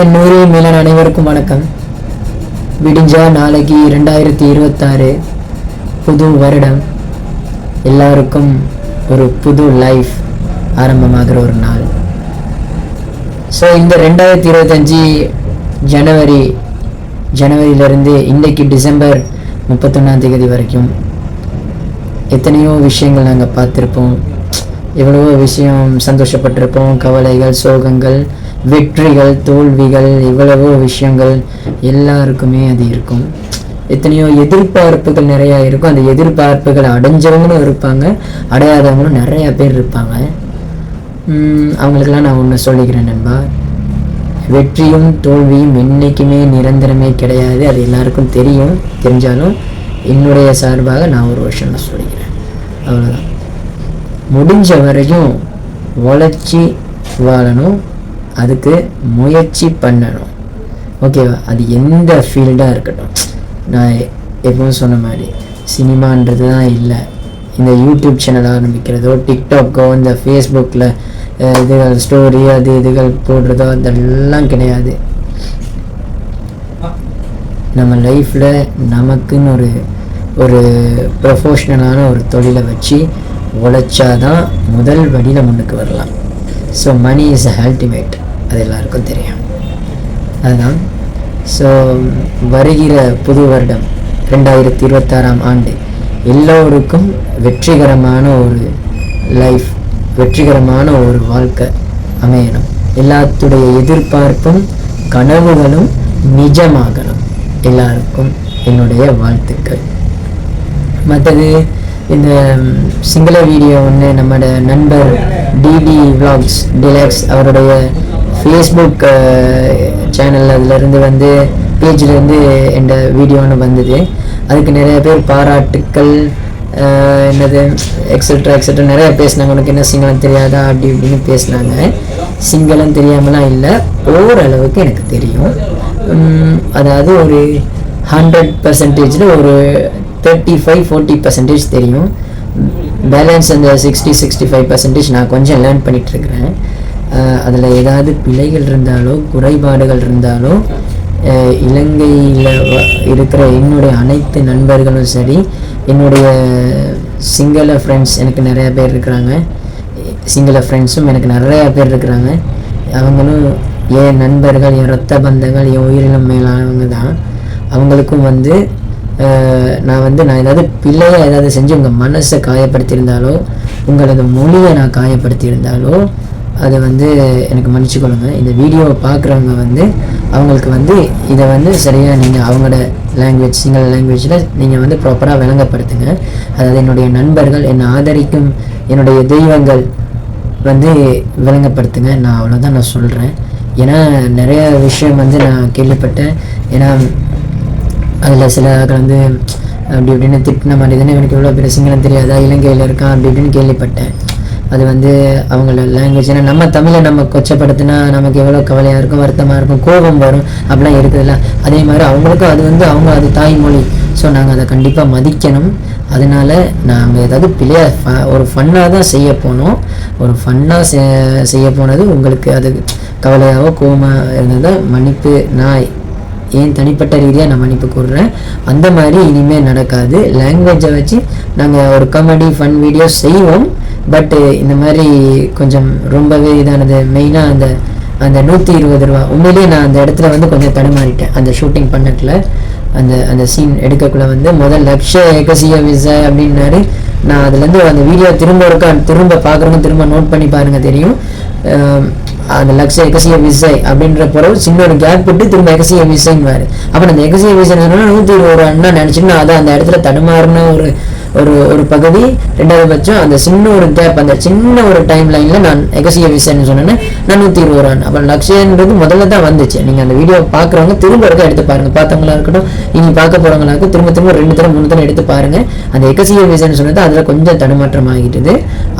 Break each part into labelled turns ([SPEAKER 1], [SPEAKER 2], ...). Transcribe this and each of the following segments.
[SPEAKER 1] என் நூறு மேலான அனைவருக்கும் வணக்கம். விடிஞ்சா நாளைக்கு 2026 புது வருடம். எல்லாருக்கும் ஒரு புது லைஃப் ஆரம்பமாகிற ஒரு நாள். ஸோ இந்த 2025 ஜனவரியிலிருந்து இன்றைக்கு டிசம்பர் 31 வரைக்கும் எத்தனையோ விஷயங்கள் நாங்கள் பார்த்துருப்போம். எவ்வளவோ விஷயம் சந்தோஷப்பட்டிருப்போம். கவலைகள், சோகங்கள், வெற்றிகள், தோல்விகள், எவ்வளவோ விஷயங்கள் எல்லாருக்குமே அது இருக்கும். எத்தனையோ எதிர்பார்ப்புகள் நிறையா இருக்கும். அந்த எதிர்பார்ப்புகளை அடைஞ்சவங்களும் இருப்பாங்க, அடையாதவங்களும் நிறையா பேர் இருப்பாங்க. அவங்களுக்கெல்லாம் நான் ஒன்று சொல்லிக்கிறேன் நண்பா, வெற்றியும் தோல்வியும் என்றைக்குமே நிரந்தரமே கிடையாது. அது எல்லாருக்கும் தெரிஞ்சாலும் என்னுடைய சார்பாக நான் ஒரு விஷயம் நான் சொல்லிக்கிறேன், அவ்வளோதான். முடிஞ்ச வரைக்கும் உழைச்சி வாழணும், அதுக்கு முயற்சி பண்ணணும், ஓகேவா? அது எந்த ஃபீல்டாக இருக்கட்டும். நான் எப்பவும் சொன்ன மாதிரி சினிமான்றது தான் இல்லை. இந்த யூடியூப் சேனல் ஆரம்பிக்கிறதோ, டிக்டாக்கோ, இந்த ஃபேஸ்புக்கில் இதுகள் ஸ்டோரி இதுகள் போடுறதோ அதெல்லாம் கிடையாது. நம்ம லைஃப்பில் நமக்குன்னு ஒரு ப்ரொஃபஷ்னலான ஒரு தொழிலை வச்சு உழைச்சாதான் முதல் வழியில் முன்னுக்கு வரலாம். ஸோ மணி இஸ் அல்டிமேட், அது எல்லாருக்கும் தெரியும். அதுதான். ஸோ வருகிற புது வருடம் 2026 ஆண்டு எல்லோருக்கும் வெற்றிகரமான ஒரு லைஃப், வெற்றிகரமான ஒரு வாழ்க்கை அமையணும். எல்லாத்துடைய எதிர்பார்ப்பும் கனவுகளும் நிஜமாகணும். எல்லாருக்கும் என்னுடைய வாழ்த்துக்கள். மற்றது இந்த சிங்கள வீடியோ ஒன்று நம்மளோட நண்பர் டிடி விளாக்ஸ் டிலக்ஸ் அவருடைய ஃபேஸ்புக் சேனல் அதிலிருந்து பேஜிலேருந்து இந்த வீடியோ ஒன்று வந்தது. அதுக்கு நிறைய பேர் பாராட்டுக்கள் என்னது எக்ஸெட்ரா நிறையா பேசினாங்க. உனக்கு என்ன சிங்களம் தெரியாதா அப்படி இப்படின்னு பேசினாங்க. சிங்களம் தெரியாமலாம் இல்லை, ஓரளவுக்கு எனக்கு தெரியும். அதாவது ஒரு 100% ஒரு 35-40% தெரியும். பேலன்ஸ் அந்த 60-65% நான் கொஞ்சம் லேர்ன் பண்ணிகிட்ருக்கிறேன். அதில் ஏதாவது பிழைகள் இருந்தாலோ குறைபாடுகள் இருந்தாலோ இலங்கையில் இருக்கிற என்னுடைய அனைத்து நண்பர்களும் சரி, என்னுடைய சிங்கள ஃப்ரெண்ட்ஸ் எனக்கு நிறையா பேர் இருக்கிறாங்க, சிங்கள ஃப்ரெண்ட்ஸும் எனக்கு நிறையா பேர் இருக்கிறாங்க. அவங்களும் என் நண்பர்கள், என் இரத்த பந்தங்கள், என் உயிரினம் மேலானவங்க தான். அவங்களுக்கும் நான் ஏதாவது பிள்ளையாக ஏதாவது செஞ்சு உங்கள் மனசை காயப்படுத்தியிருந்தாலோ, உங்களது மொழியை நான் காயப்படுத்தியிருந்தாலோ அதை எனக்கு மன்னிச்சுக்கொள்ளுங்க. இந்த வீடியோவை பார்க்குறவங்க அவங்களுக்கு இதை சரியாக நீங்கள் அவங்களோட லாங்குவேஜ், சிங்கள லாங்குவேஜில் நீங்கள் ப்ராப்பராக விளங்கப்படுத்துங்க. அதாவது என்னுடைய நண்பர்கள், என்னை ஆதரிக்கும் என்னுடைய தெய்வங்கள் விளங்கப்படுத்துங்க. நான் அவ்வளோதான் நான் சொல்கிறேன். ஏன்னா நிறைய விஷயம் நான் கேள்விப்பட்டேன். ஏன்னா அதில் சில அப்படி இப்படின்னு திட்டின மாதிரி தானே, எனக்கு இவ்வளோ பெரிய சிங்களம் தெரியாதா, இலங்கையில் இருக்கான் அப்படி இப்படின்னு கேள்விப்பட்டேன். அது அவங்களோட லாங்குவேஜ். ஏன்னா நம்ம தமிழை நம்ம கொச்சப்படுத்தினா நமக்கு எவ்வளோ கவலையாக இருக்கும், வருத்தமாக இருக்கும், கோபம் வரும், அப்படிலாம் இருக்குதுல்ல. அதே மாதிரி அவங்களுக்கும் அது அவங்க அது தாய்மொழி. ஸோ நாங்கள் அதை கண்டிப்பாக மதிக்கணும். அதனால் நாங்கள் ஏதாவது பிள்ளையாக ஒரு ஃபன்னாக தான் செய்ய போனோம். ஒரு ஃபன்னாக செய்ய போனது உங்களுக்கு அது கவலையாகவோ கோபமாக இருந்ததோ மன்னிப்பு. நான் ஏன் தனிப்பட்ட ரீதியாக நான் மன்னிப்பு கூறுறேன். அந்த மாதிரி இனிமேல் நடக்காது. லாங்குவேஜை வச்சு நாங்கள் ஒரு காமெடி ஃபன் வீடியோ செய்வோம். பட்டு இந்த மாதிரி கொஞ்சம் ரொம்பவே இதானது. மெயினாக அந்த 120 ரூபா, உண்மையிலேயே நான் அந்த இடத்துல கொஞ்சம் தடுமாறிட்டேன். அந்த ஷூட்டிங் பண்ணக்குள்ள அந்த சீன் எடுக்கக்குள்ள முதல் லட்ச ஏகசிய விசை அப்படின்னாரு. நான் அதுலேருந்து அந்த வீடியோ திரும்ப பார்க்குறவங்க திரும்ப நோட் பண்ணி பாருங்கள், தெரியும். அந்த லட்ச எகசிய விசை அப்படின்ற பிறகு சின்ன ஒரு கேப் விட்டு திரும்ப எகசிய விசைன்னு. அப்போ அந்த எகசிய விசை 120 ரூபா நினச்சின்னு அதை அந்த இடத்துல தடுமாறின ஒரு பகுதி. ரெண்டாவது பட்சம் அந்த சின்ன ஒரு கேப், அந்த சின்ன ஒரு டைம் லைனில் நான் எகசிய விசைன்னு சொன்னேன்னா நான் 120 ரூபா. அப்போ லட்சன்றது முதல்ல தான் வந்துச்சு. நீங்கள் அந்த வீடியோ பார்க்குறவங்க திரும்ப இருக்க எடுத்து பாருங்கள். பார்த்தவங்களா இருக்கட்டும், இனி பார்க்க போகிறவங்களாக்க திரும்ப 2 தடவை 3 தடவை எடுத்து பாருங்கள். அந்த எகசிய விசைன்னு சொன்னது அதில் கொஞ்சம் தடுமாற்றம் ஆகிட்டுது.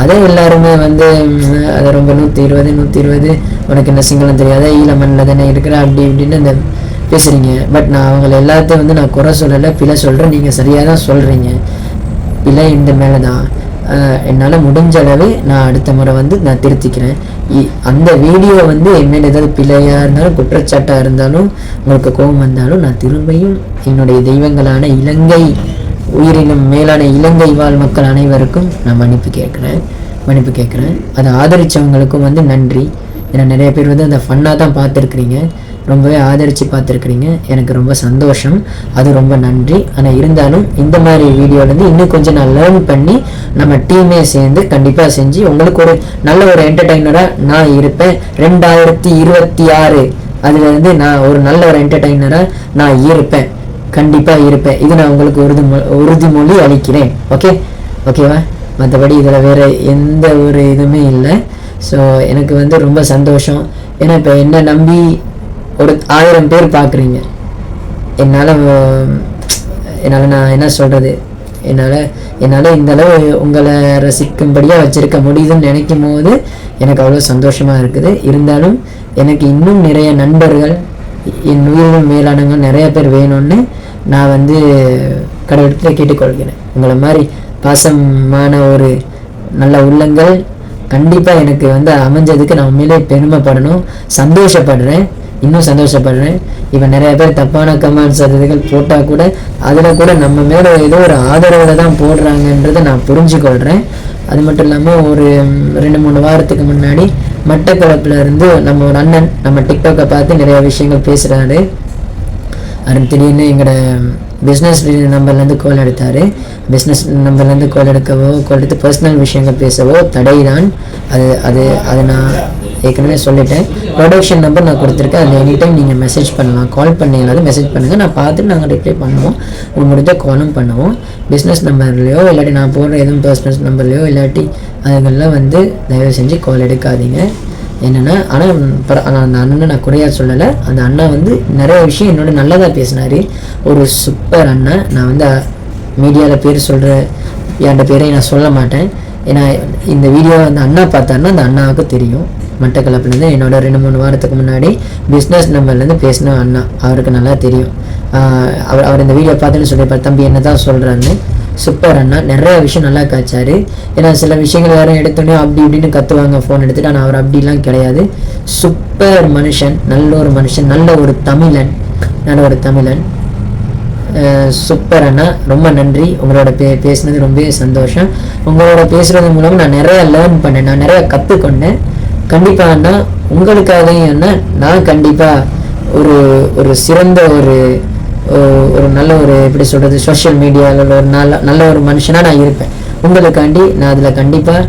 [SPEAKER 1] அதே எல்லாருமே அதை ரொம்ப 120 உனக்கு என்ன சிங்களம் தெரியாத, ஈழமண்ணில் தானே இருக்கிற அப்படி இப்படின்னு அந்த பேசுகிறீங்க. பட் நான் அவங்கள எல்லாத்தையும் நான் குறை சொல்லலை, பிழை சொல்கிறேன். நீங்கள் சரியாக தான் சொல்கிறீங்க. பிழை இந்த மேலே தான். என்னால் முடிஞ்ச அளவு நான் அடுத்த முறை வந்து நான் திருத்திக்கிறேன். அந்த வீடியோ வந்து என்மேல் ஏதாவது பிழையாக இருந்தாலும் குற்றச்சாட்டாக இருந்தாலும் உங்களுக்கு கோபம் வந்தாலும் நான் திரும்பியும் என்னுடைய தெய்வங்களான இலங்கை உயிரினும் மேலான இலங்கை வாழ் மக்கள் அனைவருக்கும் நான் மன்னிப்பு கேட்குறேன். அதை ஆதரித்தவங்களுக்கும் வந்து நன்றி. ஏன்னா நிறைய பேர் வந்து அந்த ஃபன்னாக தான் பார்த்துருக்குறீங்க, ரொம்பவே ஆதரித்து பார்த்துருக்குறீங்க. எனக்கு ரொம்ப சந்தோஷம், அது ரொம்ப நன்றி. ஆனால் இருந்தாலும் இந்த மாதிரி வீடியோலேருந்து இன்னும் கொஞ்சம் நான் லேர்ன் பண்ணி நம்ம டீமே சேர்ந்து கண்டிப்பாக செஞ்சு உங்களுக்கு ஒரு நல்ல ஒரு என்டர்டெய்னராக நான் இருப்பேன். 2026 அதில் வந்து நான் ஒரு நல்ல ஒரு என்டர்டெய்னராக நான் இருப்பேன், கண்டிப்பாக இருப்பேன். இது நான் உங்களுக்கு உறுதிமொழி அளிக்கிறேன். ஓகேவா? மற்றபடி இதில் வேறு எந்த ஒரு இதுவுமே இல்லை. ஸோ எனக்கு வந்து ரொம்ப சந்தோஷம். ஏன்னா இப்போ என்னை நம்பி ஒரு 1000 பேர் பார்க்குறீங்க. என்னால் நான் என்ன சொல்கிறது, என்னால் இந்தளவு உங்களை ரசிக்கும்படியாக வச்சுருக்க முடியுதுன்னு நினைக்கும் போது எனக்கு அவ்வளோ சந்தோஷமாக இருக்குது. இருந்தாலும் எனக்கு இன்னும் நிறைய நண்பர்கள், என் உயிரினும் மேலானவங்க நிறைய பேர் வேணும்னு நான் வந்து கடவுளத்தில் கேட்டுக்கொள்கிறேன். உங்களை மாதிரி பாசமான ஒரு நல்ல உள்ளங்கள் கண்டிப்பாக எனக்கு வந்து அமைஞ்சதுக்கு நான் உண்மையிலே பெருமைப்படணும், இன்னும் சந்தோஷப்படுறேன். இப்போ நிறைய பேர் தப்பான கமெண்ட்ஸ் அதுகள் போட்டால் கூட அதில் கூட நம்ம மேலே ஏதோ ஒரு ஆதரவில் தான் போடுறாங்கன்றதை நான் புரிஞ்சுக்கொள்கிறேன். அது மட்டும் இல்லாமல் ஒரு 2-3 வாரத்துக்கு முன்னாடி மட்டக்களப்பில் இருந்து நம்ம ஒரு அண்ணன் நம்ம டிக்டாக்கை பார்த்து நிறைய விஷயங்கள் பேசுகிறாரு. அது திடீர்னு எங்களோட பிஸ்னஸ் நம்பர்லேருந்து கால் எடுத்தார். பிஸ்னஸ் நம்பர்லேருந்து கால் எடுத்து பர்சனல் விஷயங்கள் பேசவோ தடை தான். அது நான் ஏற்கனவே சொல்லிட்டேன். ப்ரொடக்ஷன் நம்பர் நான் கொடுத்துருக்கேன். அதில் எனி டைம் நீங்கள் மெசேஜ் பண்ணலாம், கால் பண்ணிங்களாலும் மெசேஜ் பண்ணுங்கள், நான் பார்த்துட்டு நாங்கள் ரிப்ளை பண்ணுவோம். முடிஞ்ச காலும் பண்ணுவோம். பிஸ்னஸ் நம்பர்லையோ இல்லாட்டி நான் போடுற எதுவும் பர்சனல் நம்பர்லையோ இல்லாட்டி அதுங்கெல்லாம் வந்து தயவு செஞ்சு கால் எடுக்காதீங்க. என்னென்னா ஆனால் அந்த அண்ணனை நான் குறையாக சொல்லலை. அந்த அண்ணா வந்து நிறைய விஷயம் என்னோட நல்லதாக பேசினார். ஒரு சூப்பர் அண்ணா. நான் வந்து மீடியாவில் பேர் சொல்கிற என் பேரையும் நான் சொல்ல மாட்டேன். ஏன்னா இந்த வீடியோ அந்த அண்ணா பார்த்தாருன்னா அந்த அண்ணாவுக்கு தெரியும். மட்டக்களப்புலேருந்து என்னோட 2-3 வாரத்துக்கு முன்னாடி பிஸ்னஸ் நம்பர்லேருந்து பேசின அண்ணா, அவருக்கு நல்லா தெரியும். அவர் இந்த வீடியோ பார்த்துன்னு சொல்லியிருப்பார், தம்பி என்ன தான் சொல்கிறான்னு. சூப்பர் அண்ணா, நிறைய விஷயம் நல்லா காய்ச்சாரு. ஏன்னா சில விஷயங்கள் யாரும் எடுத்தோடனே அப்படி இப்படின்னு கற்றுவாங்க ஃபோன் எடுத்துகிட்டு. ஆனால் அவர் அப்படிலாம் கிடையாது. சூப்பர் மனுஷன், நல்ல ஒரு தமிழன். சூப்பர் அண்ணா, ரொம்ப நன்றி. உங்களோட பேசுனது ரொம்பவே சந்தோஷம். உங்களோட பேசுகிறது மூலமாக நான் நிறைய லேர்ன் பண்ணேன், நான் நிறையா கற்றுக்கொண்டேன். கண்டிப்பாக அண்ணா உங்களுக்காகவும் அண்ணா நான் கண்டிப்பாக ஒரு சிறந்த ஒரு நல்ல ஒரு எப்படி சொல்கிறது சோஷியல் மீடியாவில் ஒரு நல்ல ஒரு மனுஷனாக நான் இருப்பேன். உங்களுக்காண்டி நான் அதில் கண்டிப்பாக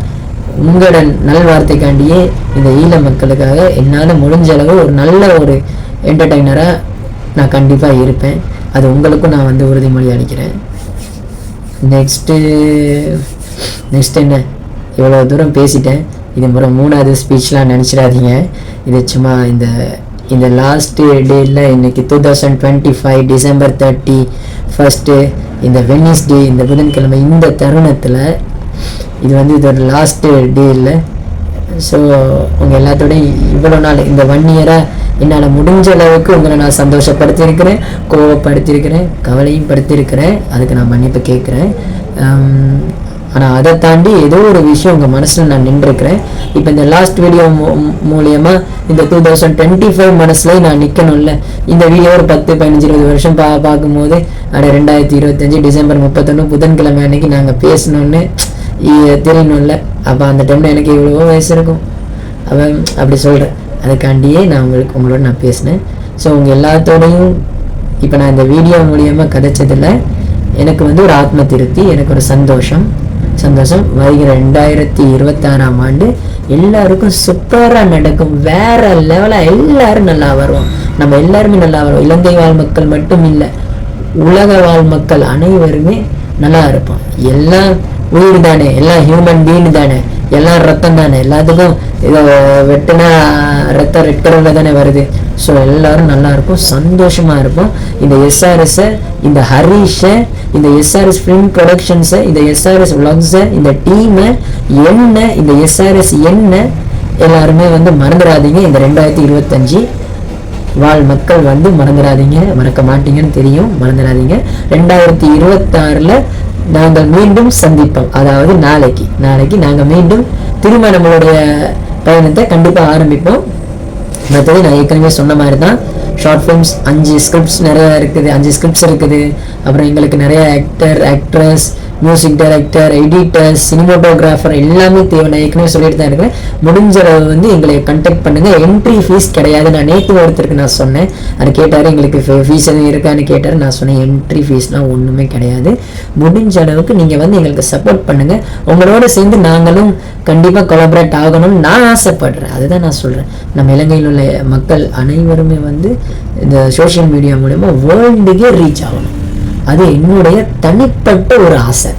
[SPEAKER 1] உங்களோட நல்வார்த்தைக்காண்டியே இந்த ஈழ மக்களுக்காக என்னால் முடிஞ்ச அளவு ஒரு நல்ல ஒரு என்டர்டெய்னராக நான் கண்டிப்பாக இருப்பேன். அது உங்களுக்கும் நான் வந்து உறுதிமொழி அளிக்கிறேன். நெக்ஸ்ட்டு என்ன, இவ்வளோ தூரம் பேசிட்டேன். இது முறை 3வது ஸ்பீச்லாம் நினச்சிடாதீங்க. இது சும்மா இந்த லாஸ்ட் டேயில் இன்னைக்கு 2025 டிசம்பர் 31 இந்த வெட்னஸ்டே, இந்த புதன்கிழமை, இந்த தருணத்தில் இது வந்து இதோட லாஸ்ட் டே இல்லை. ஸோ உங்கள் எல்லாத்தோடையும் இவ்வளோ நாள் இந்த 1 இயராக என்னால் முடிஞ்ச அளவுக்கு உங்களை நான் சந்தோஷப்படுத்தியிருக்கிறேன், கோவப்படுத்தியிருக்கிறேன், கவலையும் படுத்தியிருக்கிறேன். அதுக்கு நான் மன்னிப்பு கேட்குறேன். ஆனால் அதை தாண்டி ஏதோ ஒரு விஷயம் உங்கள் மனசில் நான் நின்றுருக்கிறேன். இப்போ இந்த லாஸ்ட் வீடியோ மூலியமாக இந்த 2025 மனசில் நான் நிற்கணும்ல. இந்த வீடியோ ஒரு 10-15-20 வருஷம் பார்க்கும்போது 2025 டிசம்பர் 31 புதன்கிழமை அன்னைக்கு நாங்கள் பேசணுன்னு தெரியணும்ல. அப்போ அந்த டைமில் எனக்கு இவ்வளோ வயசு இருக்கும். அப்படி சொல்கிறேன். அதுக்காண்டியே நான் உங்களோட நான் பேசினேன். ஸோ உங்கள் எல்லாத்தோடையும் இப்போ நான் இந்த வீடியோ மூலியமாக கதைச்சதில் எனக்கு வந்து ஒரு ஆத்ம திருப்தி, எனக்கு ஒரு சந்தோஷம். வருகிற 2026ஆம் ஆண்டு எல்லாருக்கும் சூப்பராக நடக்கும், வேற லெவலாக எல்லாரும் நல்லா வருவோம். நம்ம எல்லாருமே நல்லா வருவோம். இலங்கை வாழ் மக்கள் மட்டும் இல்லை, உலக வாழ் மக்கள் அனைவருமே நல்லா இருப்போம். எல்லாம் உயிர் தானே, எல்லாம் ஹியூமன் பீயிங் தானே, எல்லாம் ரத்தம் தானே, எல்லாத்துக்கும் இதை வெட்டினா ரத்தம் ரெட் கலரில் தானே வருது. ஸோ எல்லாரும் நல்லா இருக்கும், சந்தோஷமாக இருப்போம். இந்த எஸ்ஆர்எஸ்ஸை, இந்த ஹரீஷை, இந்த எஸ்ஆர்எஸ் ஃபிலிம் ப்ரொடக்ஷன்ஸை, இந்த எஸ்ஆர்எஸ் விளாக்ஸை, இந்த டீமை, இந்த எஸ்ஆர்எஸ் எல்லாருமே வந்து மறந்துடாதீங்க. இந்த 2025 வாழ் மக்கள் வந்து மறந்துடாதீங்க, மறக்க மாட்டீங்கன்னு தெரியும், மறந்துடாதீங்க. 2026 நாங்கள் மீண்டும் சந்திப்போம். அதாவது நாளைக்கு நாங்கள் மீண்டும் திரும்ப நம்மளுடைய பயணத்தை கண்டிப்பாக ஆரம்பிப்போம். மற்றது நான் ஏற்கனவே சொன்ன மாதிரி தான், ஷார்ட் ஃபிலிம்ஸ் 5 ஸ்கிரிப்ட்ஸ் நிறையா இருக்குது, 5 ஸ்கிரிப்ட்ஸ் இருக்குது. அப்புறம் எங்களுக்கு நிறைய actress, music director, editor, cinematographer எல்லாமே தேவை. நான் ஏற்கனவே சொல்லிட்டு தான் இருக்கிறேன். முடிஞ்ச அளவு வந்து எங்களை கண்டெக்ட் பண்ணுங்கள். என்ட்ரி ஃபீஸ் கிடையாது. நான் நேற்று ஒருத்தருக்கு நான் சொன்னேன், அது கேட்டார், எங்களுக்கு ஃபீஸ் எதுவும் இருக்கான்னு கேட்டார். நான் சொன்னேன் என்ட்ரி ஃபீஸ்லாம் ஒன்றுமே கிடையாது. முடிஞ்ச அளவுக்கு நீங்கள் வந்து எங்களுக்கு சப்போர்ட் பண்ணுங்கள். உங்களோட சேர்ந்து நாங்களும் கண்டிப்பாக கொலாபரேட் ஆகணும்னு நான் ஆசைப்படுறேன். அதுதான் நான் சொல்கிறேன். நம்ம இலங்கையில் உள்ள மக்கள் அனைவருமே வந்து இந்த சோஷியல் மீடியா மூலமா வேர்ல்டுக்கே ரீச் ஆகணும். அது என்னுடைய தனிப்பட்ட ஒரு ஆசை.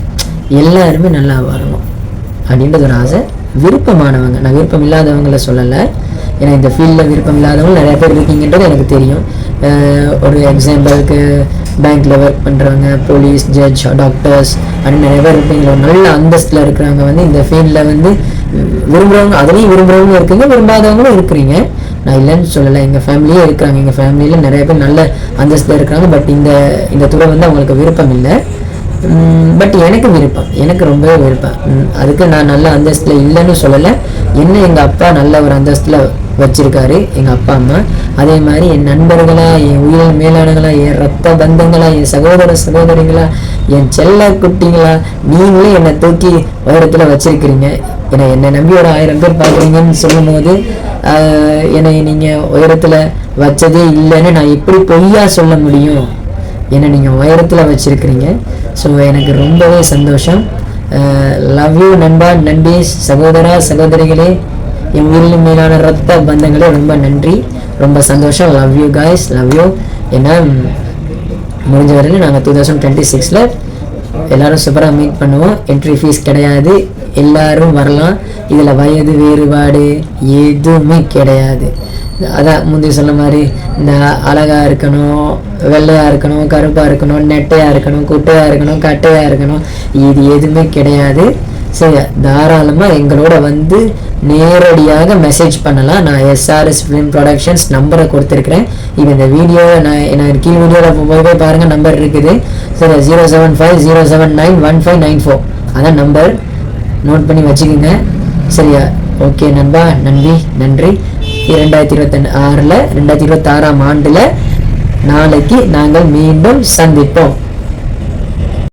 [SPEAKER 1] எல்லாருமே நல்லா வரணும் அப்படின்றது ஒரு ஆசை. விருப்பமானவங்க, நான் விருப்பம் இல்லாதவங்கள சொல்லலை. ஏன்னா இந்த ஃபீல்டில் விருப்பம் இல்லாதவங்க நிறைய பேர் இருக்கீங்கன்றது எனக்கு தெரியும். ஒரு எக்ஸாம்பிளுக்கு பேங்க்கில் ஒர்க் பண்ணுறவங்க, போலீஸ், ஜட்ஜ், டாக்டர்ஸ் அப்படின்னு நிறைய பேர் இருப்பீங்க. ஒரு நல்ல அந்தஸ்தில் இருக்கிறவங்க வந்து இந்த ஃபீல்டில் வந்து விரும்புகிறவங்க, அதுலேயும் விரும்புகிறவங்களும் இருக்குங்க, விரும்பாதவங்களும் இருக்கிறீங்க. நான் இல்லைன்னு சொல்லலை. எங்கள் ஃபேமிலியே இருக்கிறாங்க. எங்கள் ஃபேமிலியில் நிறைய பேர் நல்ல அந்தஸ்தில் இருக்கிறாங்க. பட் இந்த துறை வந்து அவங்களுக்கு விருப்பம் இல்லை. பட் எனக்கு விருப்பம், எனக்கு ரொம்பவே விருப்பம். அதுக்கு நான் நல்ல அந்தஸ்தில் இல்லைன்னு சொல்லலை. என்ன எங்கள் அப்பா நல்ல ஒரு அந்தஸ்தில் வச்சுருக்காரு, எங்கள் அப்பா அம்மா. அதே மாதிரி என் நண்பர்களா, என் உயிர் மேலானங்களா, என் ரத்த பந்தங்களா, என் சகோதரிகளா, என் செல்ல குட்டிங்களா, நீங்களே என்னை தூக்கி உயரத்தில் வச்சிருக்கிறீங்க. ஏன்னா என்னை நம்பி ஒரு 1000 பேர் பார்க்குறீங்கன்னு சொல்லும் போது என்னை நீங்கள் உயரத்தில் வச்சதே இல்லைன்னு நான் எப்படி பொய்யா சொல்ல முடியும்? என்னை நீங்கள் உயரத்தில் வச்சுருக்கிறீங்க. ஸோ எனக்கு ரொம்பவே சந்தோஷம். லவ் யூ நண்பா, நன்றி சகோதரா, சகோதரிகளே, என் உயிரிலும் மேலான ரத்த பந்தங்களே, ரொம்ப நன்றி, ரொம்ப சந்தோஷம். Love you guys, love you. ஏன்னா முடிஞ்ச வரையிலும் நாங்கள் 2026 எல்லோரும் சூப்பராக மீட் பண்ணுவோம். என்ட்ரி ஃபீஸ் கிடையாது, எல்லாரும் வரலாம். இதில் வயது வேறுபாடு எதுவுமே கிடையாது. அதான் முந்தைய சொன்ன மாதிரி இந்த அழகாக இருக்கணும், வெள்ளையாக இருக்கணும், கருப்பாக இருக்கணும், நெட்டையாக இருக்கணும், குட்டையாக இருக்கணும், கட்டையாக இருக்கணும், இது எதுவுமே கிடையாது. சரி, தாராளமாக எங்களோட வந்து நேரடியாக மெசேஜ் பண்ணலாம். நான் SRS ஃபிலிம் ப்ரொடக்ஷன்ஸ் நம்பரை கொடுத்துருக்குறேன். இப்போ இந்த வீடியோவை நான் கீழ் வீடியோவில் போய் பாருங்கள், நம்பர் இருக்குது. சரி, 07507915994 அதான் நம்பர், நோட் பண்ணி வச்சுக்கோங்க. சரியா? ஓகே நண்பா, நன்றி. 2026 2026 நாளைக்கு நாங்கள் மீண்டும் சந்திப்போம்.